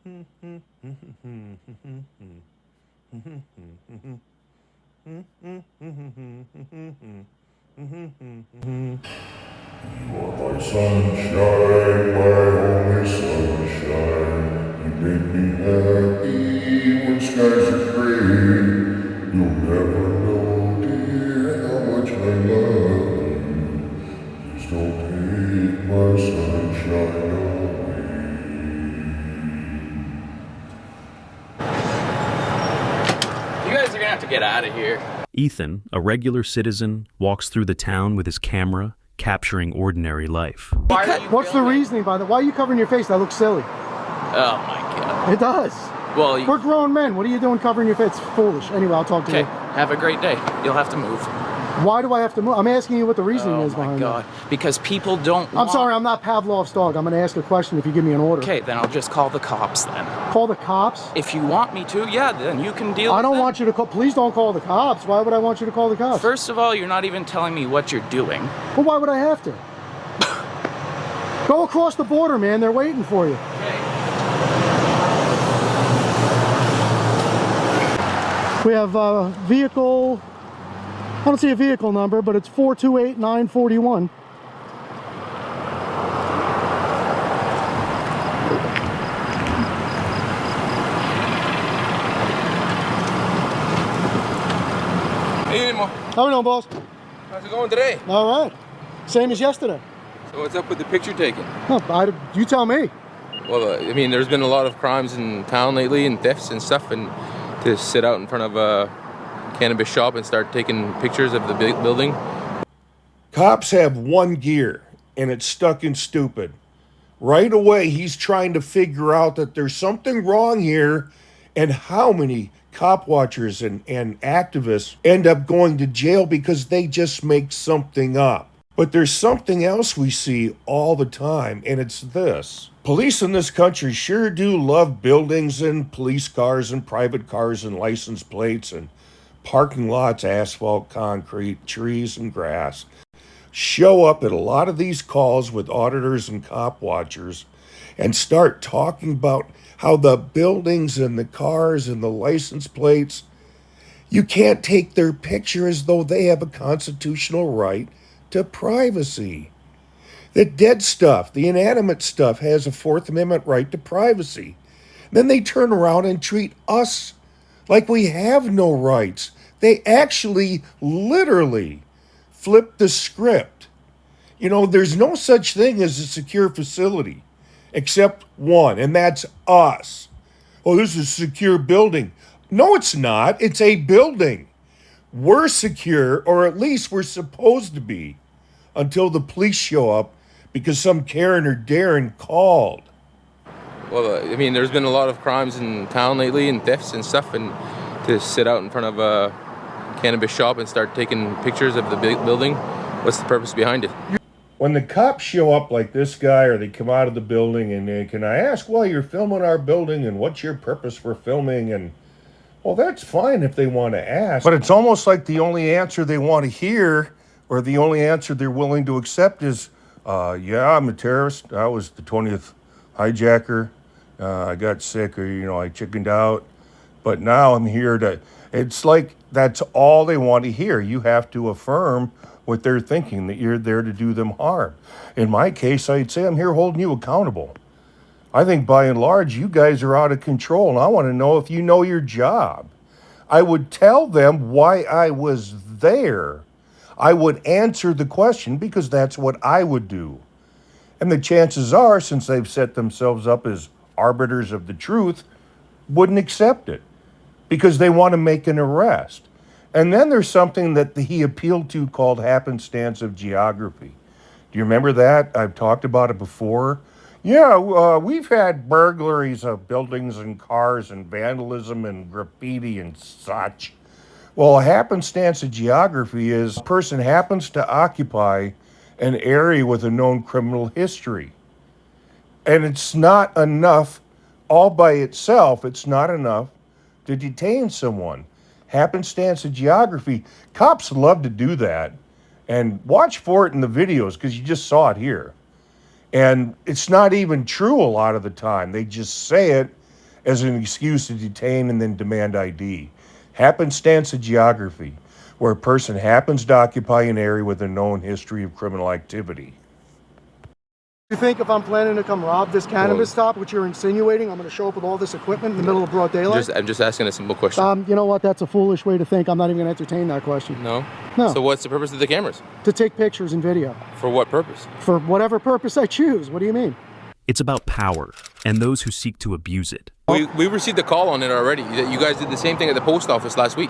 My sunshine, my only sunshine. You make me happy when skies are gray. You'll never know, dear, how much I love you. Please don't take my sunshine away. You guys are gonna have to get out of here. Ethan, a regular citizen, walks through the town with his camera, capturing ordinary life. What's the reasoning behind it? Why are you covering your face? That looks silly. Oh my god. It does. Well, we're grown men. What are you doing covering your face? It's foolish. Anyway, I'll talk to you. Okay, have a great day. You'll have to move. Why do I have to move? I'm asking you what the reasoning is behind it. Oh my god. Because people don't I'm sorry, I'm not Pavlov's dog. I'm going to ask a question if you give me an order. Okay, then I'll just call the cops then. Call the cops? If you want me to, yeah, then you can deal with it. I don't want you to call. Please don't call the cops. Why would I want you to call the cops? First of all, you're not even telling me what you're doing. Well, why would I have to? Go across the border, man. They're waiting for you. Okay. We have a vehicle. I don't see a vehicle number, but it's 428-941. Hey, Mo. How we doing, boss? How's it going today? All right. Same as yesterday. So what's up with the picture taking? No, you tell me. Well, I mean, there's been a lot of crimes in town lately and thefts and stuff, and to sit out in front of a cannabis shop and start taking pictures of the big building. Cops have one gear, and it's stuck in stupid. Right away, he's trying to figure out that there's something wrong here, and how many cop watchers and activists end up going to jail because they just make something up. But there's something else we see all the time, and it's this. Police in this country sure do love buildings and police cars and private cars and license plates and parking lots, asphalt, concrete, trees, and grass. Show up at a lot of these calls with auditors and cop watchers and start talking about how the buildings and the cars and the license plates, you can't take their picture as though they have a constitutional right to privacy. The dead stuff, the inanimate stuff, has a Fourth Amendment right to privacy. Then they turn around and treat us like we have no rights. They actually, literally, flip the script. You know, there's no such thing as a secure facility, except one, and that's us. Oh, this is a secure building. No, it's not. It's a building. We're secure, or at least we're supposed to be, until the police show up because some Karen or Darren called. Well, I mean, there's been a lot of crimes in town lately and thefts and stuff, and to sit out in front of a cannabis shop and start taking pictures of the big building, what's the purpose behind it? When the cops show up like this guy, or they come out of the building and they, can I ask why you're filming our building and what's your purpose for filming? And well, that's fine if they want to ask, but it's almost like the only answer they want to hear, or the only answer they're willing to accept is, yeah, I'm a terrorist. I was the 20th hijacker. I got sick, or, I chickened out. But now I'm here to, it's like that's all they want to hear. You have to affirm what they're thinking, that you're there to do them harm. In my case, I'd say I'm here holding you accountable. I think by and large, you guys are out of control, and I want to know if you know your job. I would tell them why I was there. I would answer the question because that's what I would do. And the chances are, since they've set themselves up as arbiters of the truth, wouldn't accept it because they want to make an arrest. And then there's something that he appealed to called happenstance of geography. Do you remember that? I've talked about it before. Yeah, we've had burglaries of buildings and cars and vandalism and graffiti and such. Well, a happenstance of geography is a person happens to occupy an area with a known criminal history. And it's not enough, all by itself, it's not enough to detain someone. Happenstance of geography, cops love to do that. And watch for it in the videos because you just saw it here. And it's not even true a lot of the time. They just say it as an excuse to detain and then demand ID. Happenstance of geography, where a person happens to occupy an area with a known history of criminal activity. You think if I'm planning to come rob this cannabis stop, which you're insinuating, I'm going to show up with all this equipment in the middle of broad daylight? I'm just asking a simple question. You know what? That's a foolish way to think. I'm not even going to entertain that question. No? No. So what's the purpose of the cameras? To take pictures and video. For what purpose? For whatever purpose I choose. What do you mean? It's about power and those who seek to abuse it. We received a call on it already. You guys did the same thing at the post office last week.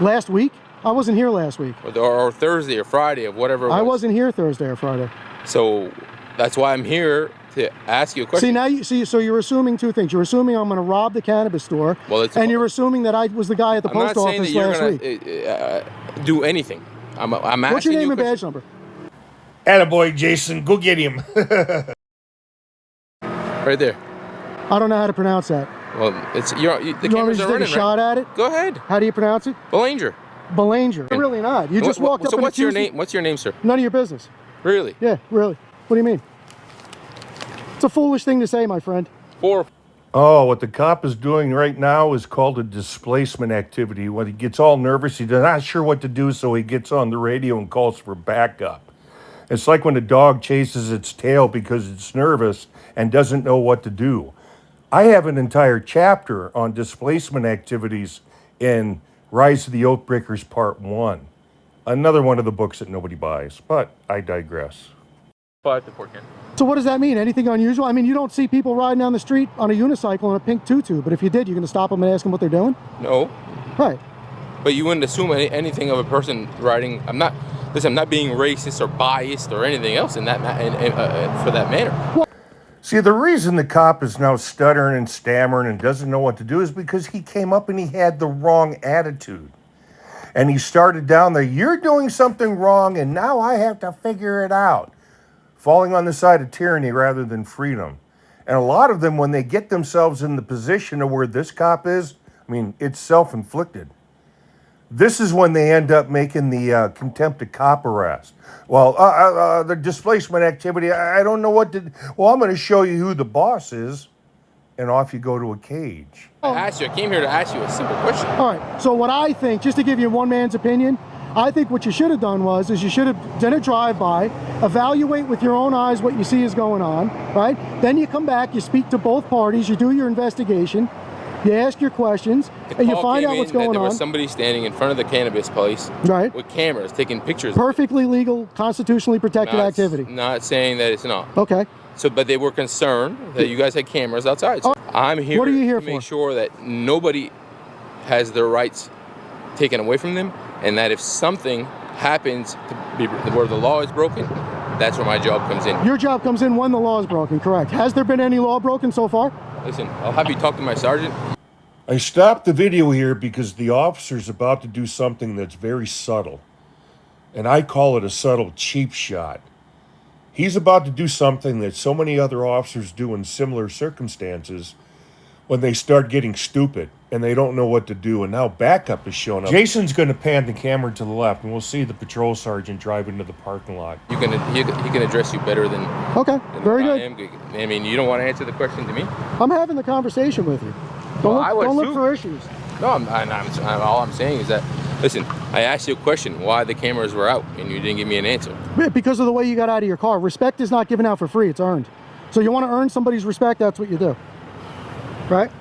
Last week? I wasn't here last week. Or Thursday or Friday or whatever it was. I wasn't here Thursday or Friday. So that's why I'm here to ask you a question. See, now so you're assuming two things. You're assuming I'm going to rob the cannabis store, and you're assuming that I was the guy at the post office last week. I'm not saying that you're going to do anything. I'm asking What's your name you and badge number? Attaboy, Jason, go get him. Right there. I don't know how to pronounce that. Well, the You want me to cameras just are take a running, shot at it? Go ahead. How do you pronounce it? Belanger. Belanger. Really not. You just walked up So and what's your accused me- name? What's your name, sir? None of your business. Really? Yeah, really. What do you mean? It's a foolish thing to say, my friend. Oh, what the cop is doing right now is called a displacement activity. When he gets all nervous, he's not sure what to do, so he gets on the radio and calls for backup. It's like when a dog chases its tail because it's nervous and doesn't know what to do. I have an entire chapter on displacement activities in Rise of the Oathbreakers Part 1. Another one of the books that nobody buys, but I digress. 5 to 14. So what does that mean? Anything unusual? I mean, you don't see people riding down the street on a unicycle in a pink tutu, but if you did, you're going to stop them and ask them what they're doing? No. Right. But you wouldn't assume anything of a person riding. I'm not being racist or biased or anything else in that for that manner. See, the reason the cop is now stuttering and stammering and doesn't know what to do is because he came up and he had the wrong attitude. And he started down there, you're doing something wrong and now I have to figure it out. Falling on the side of tyranny rather than freedom. And a lot of them, when they get themselves in the position of where this cop is, I mean, it's self-inflicted. This is when they end up making the contempt of cop arrest. Well, the displacement activity, I don't know what to... Well, I'm going to show you who the boss is, and off you go to a cage. I came here to ask you a simple question. All right, so what I think, just to give you one man's opinion, I think what you should have done is you should have done a drive-by, evaluate with your own eyes what you see is going on, right? Then you come back, you speak to both parties, you do your investigation, you ask your questions, and you find out what's going on. There was somebody standing in front of the cannabis place with cameras taking pictures. Perfectly legal, constitutionally protected activity. Not saying that it's not. Okay. So, but they were concerned that you guys had cameras outside. So I'm here, what are you here to for? make sure that nobody has their rights taken away from them, and that if something happens to be where the law is broken, that's where my job comes in. Your job comes in when the law is broken, correct? Has there been any law broken so far? Listen, I'll have you talk to my sergeant. I stopped the video here because the officer's about to do something that's very subtle. And I call it a subtle cheap shot. He's about to do something that so many other officers do in similar circumstances when they start getting stupid and they don't know what to do, and now backup is showing up. Jason's going to pan the camera to the left, and we'll see the patrol sergeant drive into the parking lot. He can address you better than very good. I mean, you don't want to answer the question to me? I'm having the conversation with you. Don't look for issues. No, all I'm saying is that, listen, I asked you a question, why the cameras were out, and you didn't give me an answer. Because of the way you got out of your car. Respect is not given out for free, it's earned. So you want to earn somebody's respect, that's what you do. Right?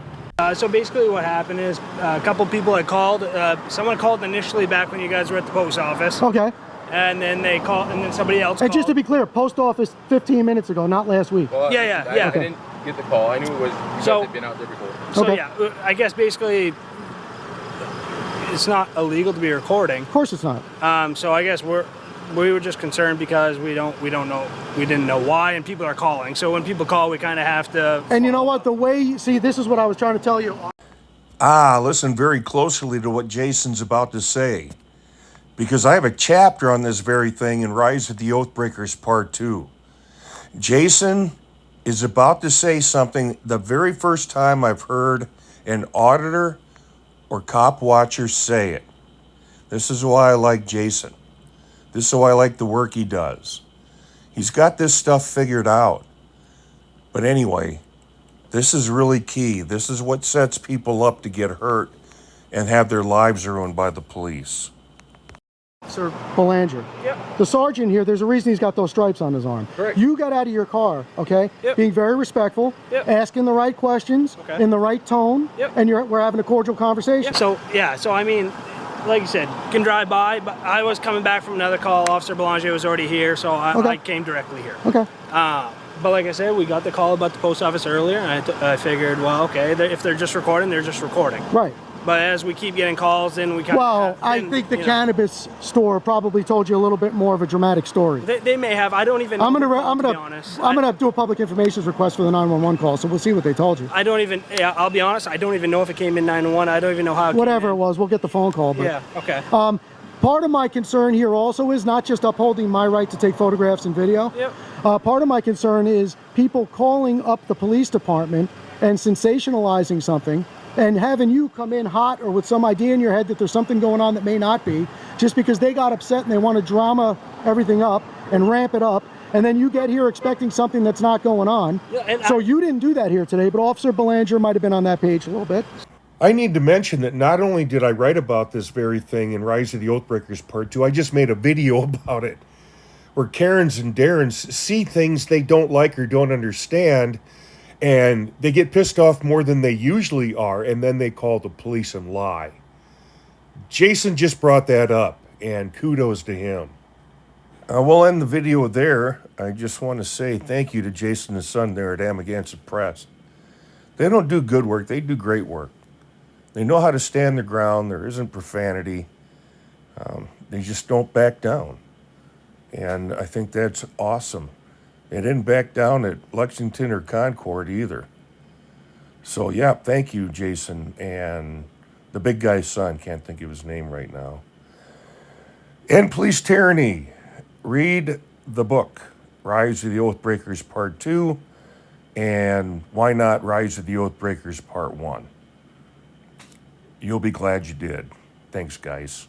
So basically what happened is a couple people had called. Someone called initially back when you guys were at the post office. Okay. And then they called, and then somebody else And called. just to be clear, post office 15 minutes ago, not last week. Well, Yeah. I didn't get the call. I knew it was you guys had been out there before. So yeah, I guess basically it's not illegal to be recording. Of course it's not. So I guess we were just concerned because we didn't know why, and people are calling. So when people call, we kind of have to. And you know what? See, this is what I was trying to tell you. Listen very closely to what Jason's about to say, because I have a chapter on this very thing in Rise of the Oathbreakers Part 2. Jason is about to say something the very first time I've heard an auditor or cop watcher say it. This is why I like Jason. This is why I like the work he does. He's got this stuff figured out. But anyway, This is really key. This is what sets people up to get hurt and have their lives ruined by the police. Sir Belanger. Yep. The sergeant here, there's a reason he's got those stripes on his arm. Correct. You got out of your car, okay? Yep. Being very respectful, Yep. asking the right questions, Okay. in the right tone, Yep. and we're having a cordial conversation. So I mean, like you said, can drive by, but I was coming back from another call. Officer Belanger was already here, so I came directly here. Okay. But like I said, we got the call about the post office earlier, and I figured, well, okay, if they're just recording, they're just recording. Right. But as we keep getting calls, then we kind Well, I think the cannabis store probably told you a little bit more of a dramatic story. They may have. I don't even know. I'm to be gonna honest. I'm gonna do a public information request for the 911 call, so we'll see what they told you. I don't even. Yeah, I'll be honest. I don't even know if it came in 911. I don't even know how. Whatever it came was, we'll get the phone call. in. But, Yeah. Okay. part of my concern here also is not just upholding my right to take photographs and video. Yep. Part of my concern is people calling up the police department and sensationalizing something and having you come in hot or with some idea in your head that there's something going on that may not be, just because they got upset and they want to drama everything up and ramp it up, and then you get here expecting something that's not going on. Yeah, and So you didn't do that here today, but Officer Belanger might have been on that page a little bit. I need to mention that not only did I write about this very thing in Rise of the Oathbreakers Part 2, I just made a video about it where Karens and Darrens see things they don't like or don't understand, and they get pissed off more than they usually are, and then they call the police and lie. Jason just brought that up, and kudos to him. We'll end the video there. I just want to say thank you to Jason and his son there at Amagansett Press. They don't do good work, they do great work. They know how to stand their ground. There isn't profanity. They just don't back down. And I think that's awesome. They didn't back down at Lexington or Concord either. So, yeah, thank you, Jason. And the big guy's son, can't think of his name right now. End police tyranny. Read the book, Rise of the Oathbreakers Part 2, and why not Rise of the Oathbreakers Part 1? You'll be glad you did. Thanks, guys.